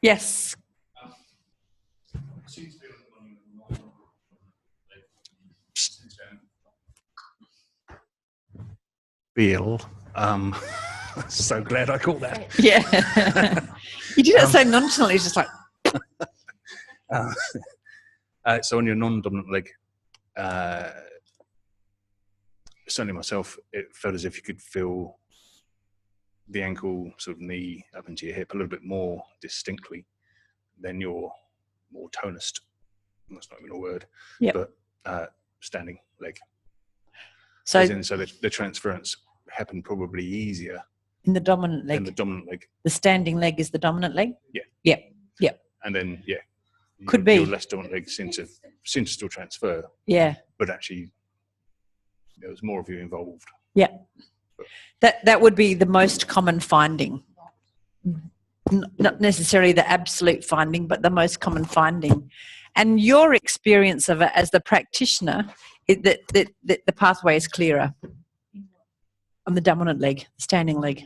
Yes. Feel. So glad I caught that. Yeah. You did it so nonchalantly, it's just like... So on your non-dominant leg, certainly myself, it felt as if you could feel the ankle, sort of knee up into your hip a little bit more distinctly than your more tonused, that's not even a word, but standing leg. So the transference happened probably easier in the dominant leg. In the dominant leg. The standing leg is the dominant leg? Yeah. Yeah. Yeah. And then, could be. Your less dominant leg seemed to still transfer. Yeah. But actually, there was more of you involved. Yeah. That would be the most common finding. Not necessarily the absolute finding, but the most common finding. And your experience of it as the practitioner, that the pathway is clearer on the dominant leg, standing leg.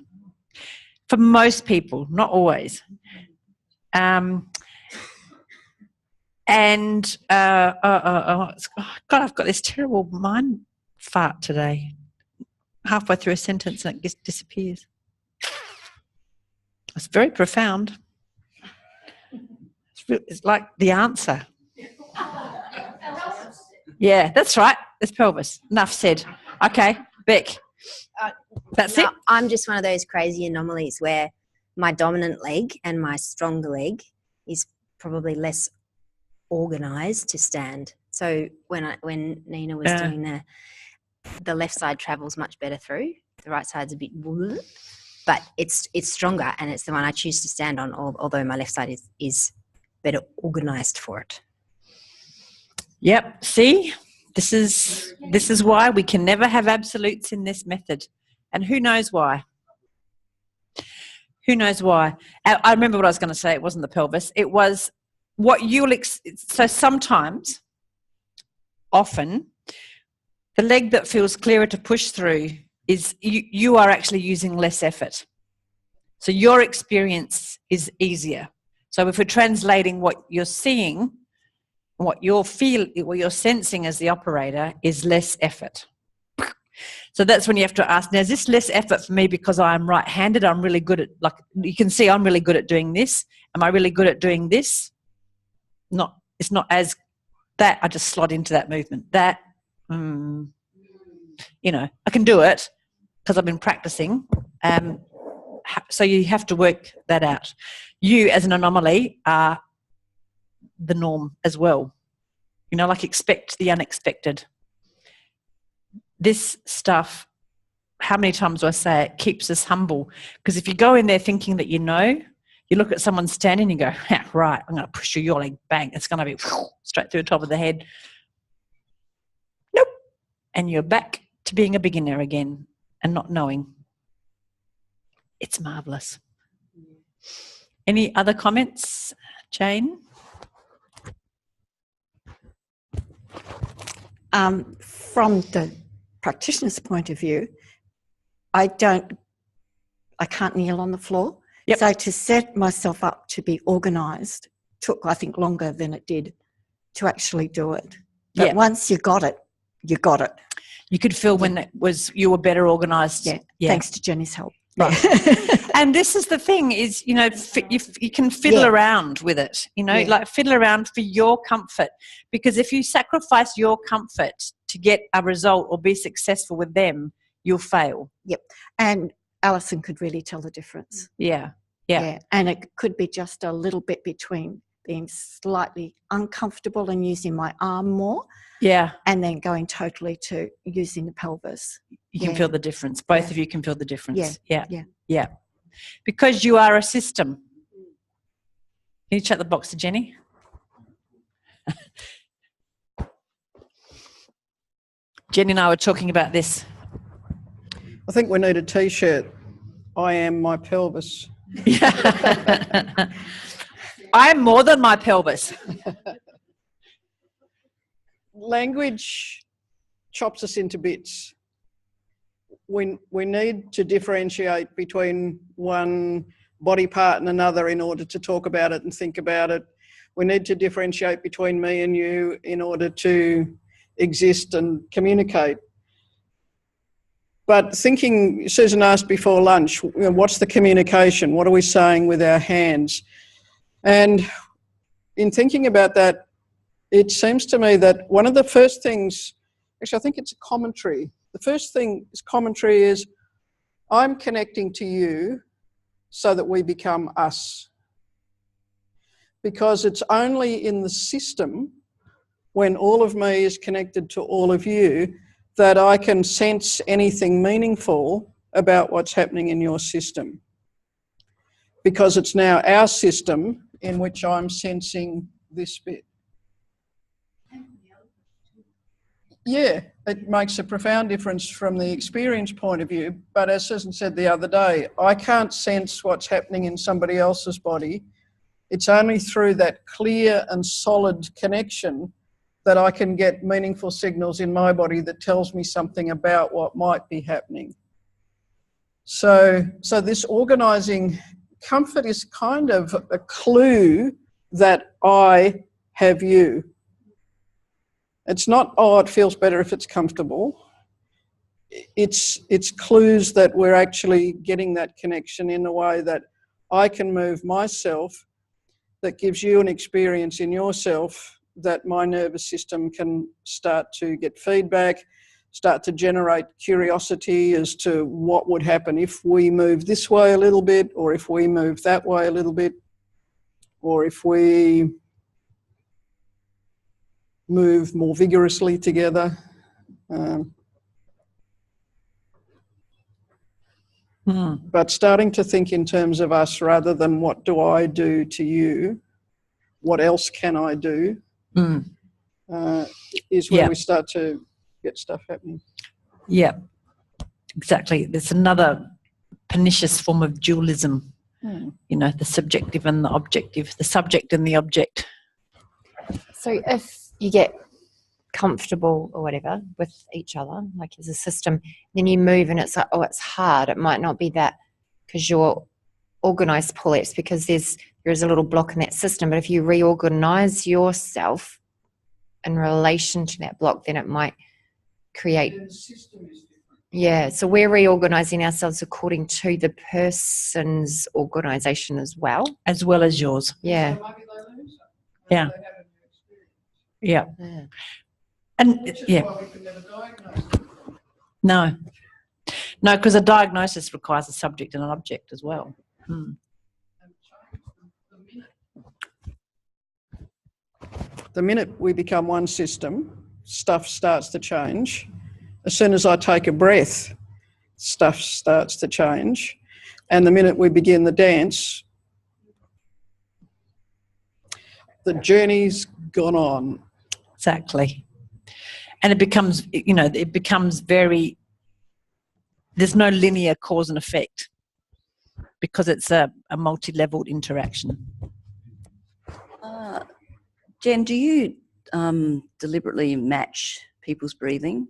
For most people, not always. God, I've got this terrible mind fart today. Halfway through a sentence and it just disappears. It's very profound. It's like the answer. Yeah, that's right. It's pelvis. Enough said. Okay, Beck. That's it. I'm just one of those crazy anomalies where my dominant leg and my stronger leg is probably less organised to stand. So when Nina was doing the left side travels much better through. The right side's a bit, but it's stronger, and it's the one I choose to stand on. Although my left side is better organised for it. Yep. See, this is why we can never have absolutes in this method, and who knows why? Who knows why? I remember what I was going to say. It wasn't the pelvis. It was what you'll. So sometimes, often, the leg that feels clearer to push through is you are actually using less effort. So your experience is easier. So if we're translating what you're seeing, what you're sensing as the operator is less effort. So that's when you have to ask, now is this less effort for me because I'm right-handed? I'm really good at, like you can see I'm really good at doing this. Am I really good at doing this? It's not as that, I just slot into that movement. That, I can do it because I've been practicing. So you have to work that out. You as an anomaly are the norm as well. Expect the unexpected. This stuff, how many times do I say it, keeps us humble. Because if you go in there thinking that you look at someone standing and you go, right, I'm going to push your leg, bang, it's going to be straight through the top of the head. Nope. And you're back to being a beginner again and not knowing. It's marvellous. Any other comments, Jane? From the practitioner's point of view, I can't kneel on the floor. Yep. So to set myself up to be organised took, I think, longer than it did to actually do it. But once you got it, you got it. You could feel when you were better organised. Yeah, thanks to Jenny's help. Right. And this is the thing is, you can fiddle around with it, like fiddle around for your comfort. Because if you sacrifice your comfort to get a result or be successful with them, you'll fail. Yep. And Alison could really tell the difference. Yeah. And it could be just a little bit between being slightly uncomfortable and using my arm more. Yeah. And then going totally to using the pelvis. You can feel the difference. Both of you can feel the difference. Yeah. Because you are a system. Can you shut the box to Jenny? Jenny and I were talking about this. I think we need a T-shirt. I am my pelvis. I'm more than my pelvis. Language chops us into bits. We need to differentiate between one body part in another in order to talk about it and think about it. We need to differentiate between me and you in order to exist and communicate. But thinking, Susan asked before lunch, what's the communication? What are we saying with our hands? And in thinking about that, it seems to me that one of the first things, actually I think it's a commentary. The first thing is commentary is, I'm connecting to you so that we become us. Because it's only in the system, when all of me is connected to all of you, that I can sense anything meaningful about what's happening in your system. Because it's now our system in which I'm sensing this bit. Yeah, it makes a profound difference from the experience point of view. But as Susan said the other day, I can't sense what's happening in somebody else's body. It's only through that clear and solid connection that I can get meaningful signals in my body that tells me something about what might be happening. So this organising comfort is kind of a clue that I have you. It's not, oh, it feels better if it's comfortable. It's clues that we're actually getting that connection in a way that I can move myself, that gives you an experience in yourself, that my nervous system can start to get feedback, start to generate curiosity as to what would happen if we move this way a little bit, or if we move that way a little bit, or if we move more vigorously together. But starting to think in terms of us rather than what do I do to you, what else can I do, is where we start to get stuff happening. Yeah, exactly. There's another pernicious form of dualism, you know, the subjective and the objective, the subject and the object. So if you get comfortable or whatever with each other, like as a system, then you move and it's like, oh, it's hard. It might not be that because you're organised to pull it. It's because there's a little block in that system. But if you reorganise yourself in relation to that block, then it might create. Yeah, so we're reorganising ourselves according to the person's organisation as well. As well as yours. Yeah. Yeah. Yeah. And yeah. No, because a diagnosis requires a subject and an object as well. The minute we become one system, stuff starts to change. As soon as I take a breath, stuff starts to change. And the minute we begin the dance, the journey's gone on. Exactly. And it becomes, you know, very, there's no linear cause and effect because it's a multi-leveled interaction. Jen, do you deliberately match people's breathing?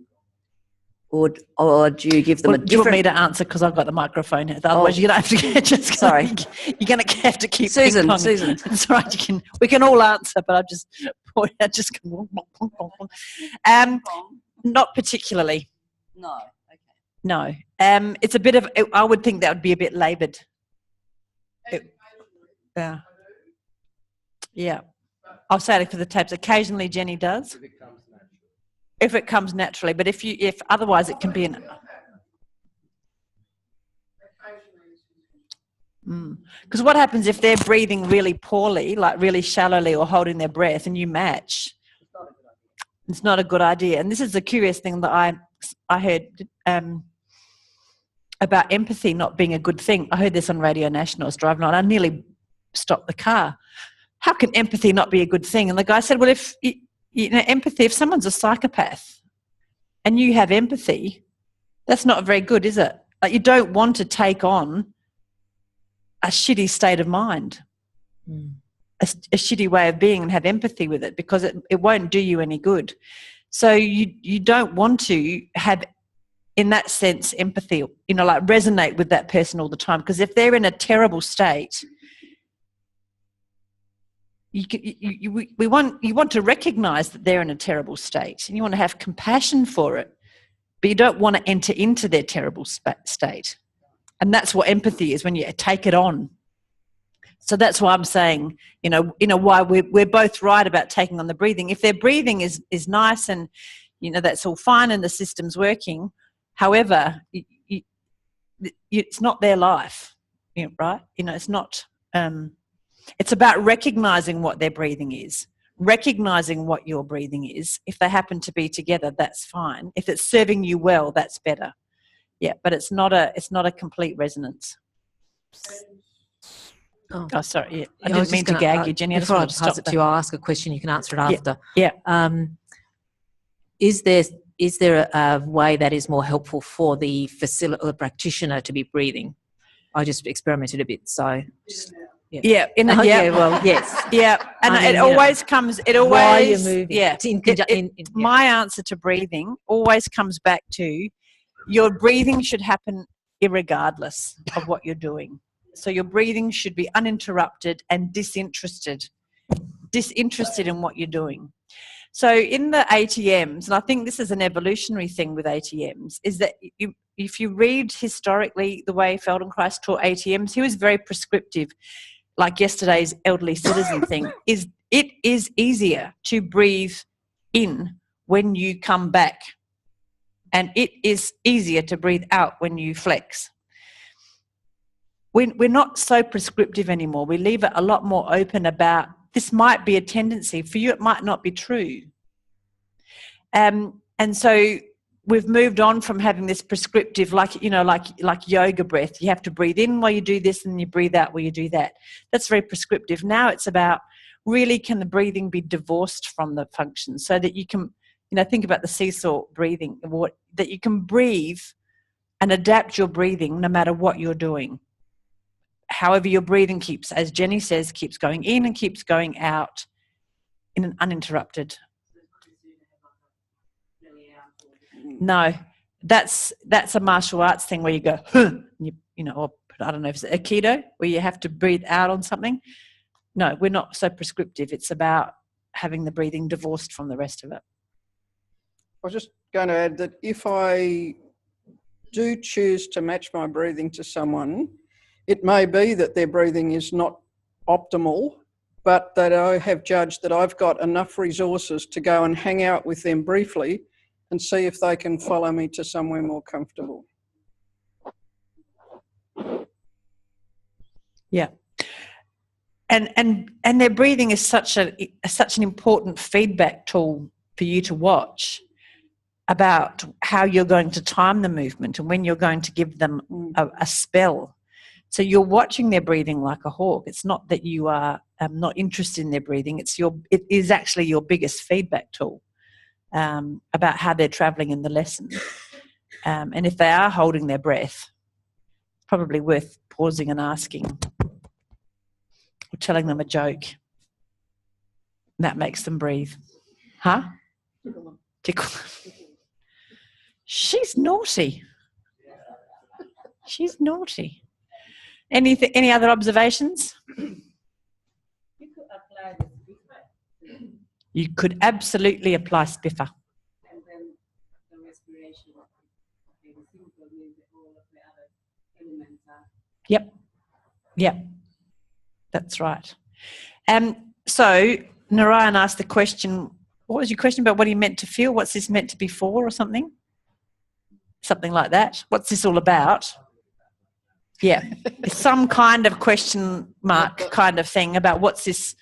Or do you give them a different... Do you want me to answer because I've got the microphone here? Otherwise, you're going to have to just... Sorry. You're going to have to keep... Susan. It's all right. We can all answer, but I just... Not particularly. No. Okay. No. It's a bit of... I would think that would be a bit laboured. Yeah. Yeah. I'll say it for the tapes. Occasionally Jenny does. If it comes naturally, but if otherwise it can be an... Because what happens if they're breathing really poorly, like really shallowly or holding their breath, and you match? It's not a good idea. And this is the curious thing that I heard about empathy not being a good thing. I heard this on Radio National. I was driving on. I nearly stopped the car. How can empathy not be a good thing? And the guy said, well, if... You know, empathy, if someone's a psychopath and you have empathy, that's not very good, is it? Like, you don't want to take on a shitty state of mind, a shitty way of being and have empathy with it because it won't do you any good. So you don't want to have in that sense, empathy, like resonate with that person all the time. Because if they're in a terrible state, you want to recognize that they're in a terrible state, and you want to have compassion for it, but you don't want to enter into their terrible state. And that's what empathy is, when you take it on. So that's why I'm saying, why we're both right about taking on the breathing. If their breathing is nice and, that's all fine and the system's working, however, it's not their life, right? It's not... it's about recognising what their breathing is, recognising what your breathing is. If they happen to be together, that's fine. If it's serving you well, that's better. Yeah, but it's not a complete resonance. Oh, sorry. Yeah. I didn't mean to gag you, Jenny. Before I pass it to you, I'll ask a question. You can answer it after. Yeah. Is there a way that is more helpful for the practitioner to be breathing? I just experimented a bit, so just... Yeah. Well, yes. Yeah, and it always comes. It always. While you're moving. Yeah. My answer to breathing always comes back to your breathing should happen irregardless of what you're doing. So your breathing should be uninterrupted and disinterested in what you're doing. So in the ATMs, and I think this is an evolutionary thing with ATMs, is that if you read historically the way Feldenkrais taught ATMs, he was very prescriptive. Like yesterday's elderly citizen thing, it is easier to breathe in when you come back, and it is easier to breathe out when you flex. We're not so prescriptive anymore. We leave it a lot more open about this might be a tendency. For you, it might not be true. And so we've moved on from having this prescriptive, like yoga breath. You have to breathe in while you do this and you breathe out while you do that. That's very prescriptive. Now it's about really, can the breathing be divorced from the function so that you can, think about the seesaw breathing, that you can breathe and adapt your breathing no matter what you're doing. However, your breathing keeps, as Jenny says, keeps going in and keeps going out in an uninterrupted. No, that's a martial arts thing where you go, or I don't know if it's Aikido, where you have to breathe out on something. No, we're not so prescriptive. It's about having the breathing divorced from the rest of it. I was just going to add that if I do choose to match my breathing to someone, it may be that their breathing is not optimal, but that I have judged that I've got enough resources to go and hang out with them briefly and see if they can follow me to somewhere more comfortable. Yeah. And their breathing is such an important feedback tool for you to watch about how you're going to time the movement and when you're going to give them a spell. So you're watching their breathing like a hawk. It's not that you are not interested in their breathing. It is actually your biggest feedback tool about how they're travelling in the lesson. And if they are holding their breath, it's probably worth pausing and asking, or telling them a joke. That makes them breathe. Huh? Tickle. She's naughty. She's naughty. Any other observations? You could absolutely apply spiffer. And then the respiration, the simple means that all of the other elements are. Yep. That's right. So Narayan asked the question, what was your question about what he meant to feel? What's this meant to be for, or something? Something like that. What's this all about? Yeah. Some kind of question mark kind of thing about what's this.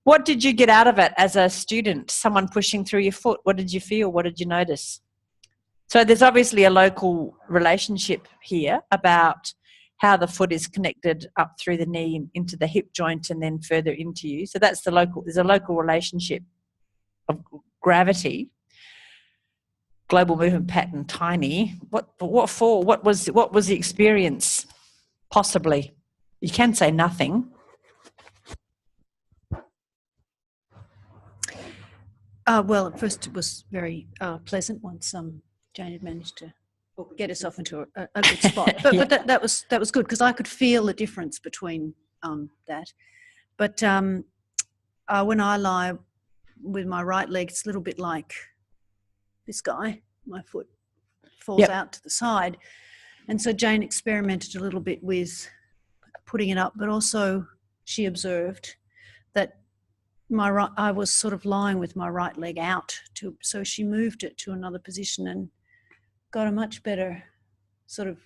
What did you get out of it as a student? Someone pushing through your foot. What did you feel? What did you notice? So there's obviously a local relationship here about how the foot is connected up through the knee into the hip joint and then further into you. So that's there's a local relationship of gravity. Global movement pattern, tiny. What for? What was the experience? Possibly. You can say nothing. Well, at first it was very pleasant once Jane had managed to get herself into a good spot. But, Yeah. but that was good because I could feel the difference between that. But when I lie with my right leg, it's a little bit like this guy. My foot falls Yep. out to the side. And so Jane experimented a little bit with putting it up, but also she observed that I was sort of lying with my right leg out, so she moved it to another position and got a much better sort of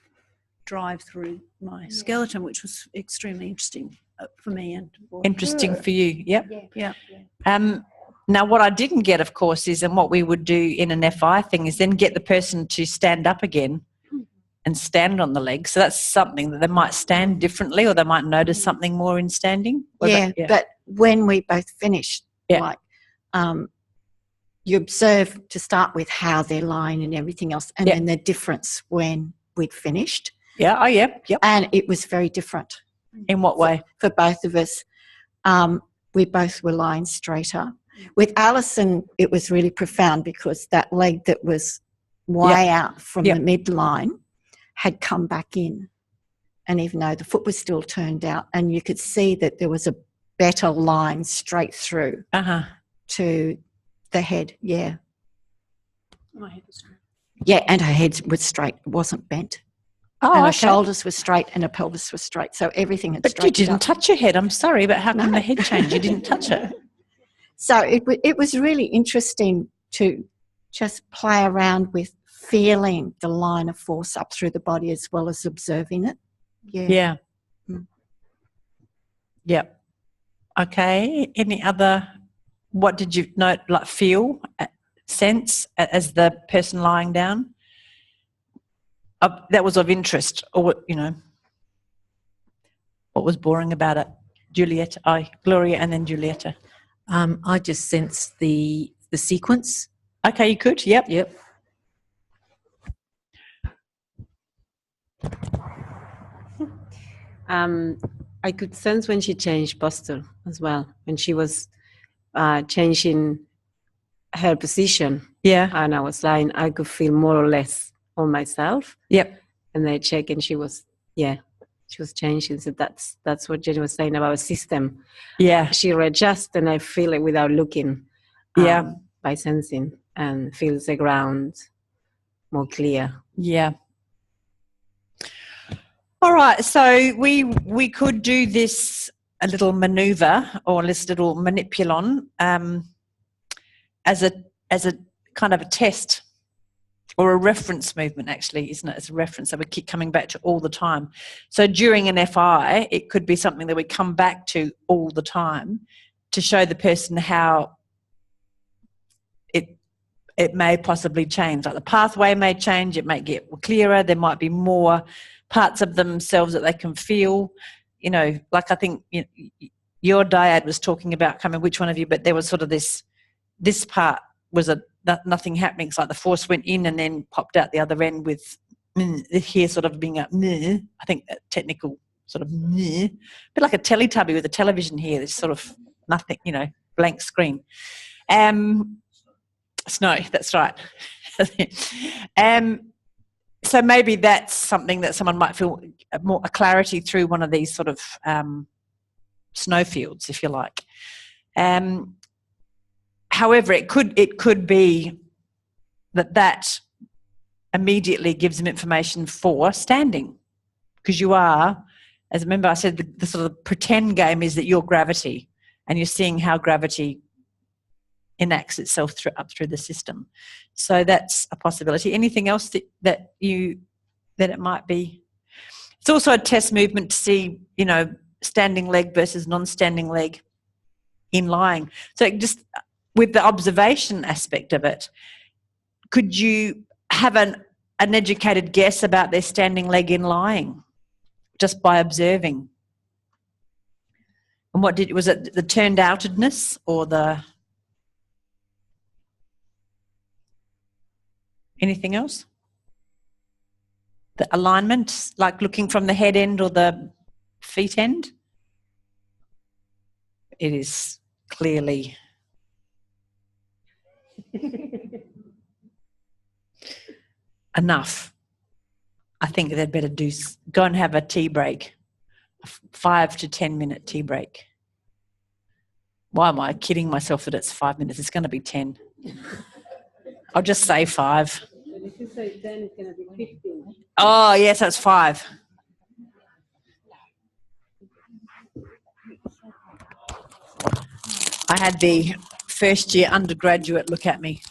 drive through my skeleton, which was extremely interesting for me and for Interesting her. for you. Yep. Yeah. Now, what I didn't get, of course, is, and what we would do in an FI thing is then get the person to stand up again and stand on the leg. So that's something that they might stand differently, or they might notice something more in standing. But when we both finished, Yeah. like you observe to start with how they're lying and everything else, and then the difference when we'd finished. Yeah. Oh, yeah. Yep. And it was very different In what way? for both of us. We both were lying straighter. With Alison, it was really profound because that leg that was way out from the midline had come back in. And even though the foot was still turned out, and you could see that there was a better line straight through to the head. Yeah. My head was straight. Yeah, and her head was straight. It wasn't bent. Oh, and her okay. shoulders were straight and her pelvis was straight. So everything had But you straightened didn't up. touch your head. I'm sorry, but how come the head changed? You didn't touch it. So it was really interesting to just play around with feeling the line of force up through the body as well as observing it. Yeah. Yeah. Mm. Yep. Okay. Any other, what did you note, like feel, sense as the person lying down? That was of interest, or, what was boring about it? Gloria and then Julieta. I just sense the sequence. Okay, you could. Yep. Yep. I could sense when she changed posture as well, when she was changing her position. Yeah. And I was lying, I could feel more or less on myself. Yep. And I checked and she was changing. So that's what Jenny was saying about a system. Yeah. She readjusts and I feel it without looking. By sensing, and feels the ground more clear. Yeah. All right. So we could do this a little maneuver or this little manipulon as a kind of a test or a reference movement, actually, isn't it? It's a reference that we keep coming back to all the time. So during an FI, it could be something that we come back to all the time to show the person how it may possibly change. Like the pathway may change, it may get clearer, there might be more parts of themselves that they can feel. Like I think your dyad was talking about, which one of you, but there was sort of this part was nothing happening. It's like the force went in and then popped out the other end with here sort of being I think a technical sort of a bit like a Teletubby with a television here. There's sort of nothing, blank screen. Snow, that's right. So maybe that's something that someone might feel a clarity through one of these sort of snowfields, if you like. However, it could be that immediately gives them information for standing, because you are, as remember I said, the sort of pretend game is that you're gravity, and you're seeing how gravity enacts itself up through the system. So that's a possibility. Anything else that it might be? It's also a test movement to see, standing leg versus non-standing leg in lying. So just with the observation aspect of it, could you have an educated guess about their standing leg in lying just by observing? And was it the turned outedness or the... Anything else? The alignment, like looking from the head end or the feet end? It is clearly enough. I think they'd better go and have a tea break, a 5 to 10 minute tea break. Why am I kidding myself that it's 5 minutes? It's going to be 10. I'll just say 5. If you say 10, it's going to be 15. Oh, yes, that's 5. I had the first year undergraduate look at me.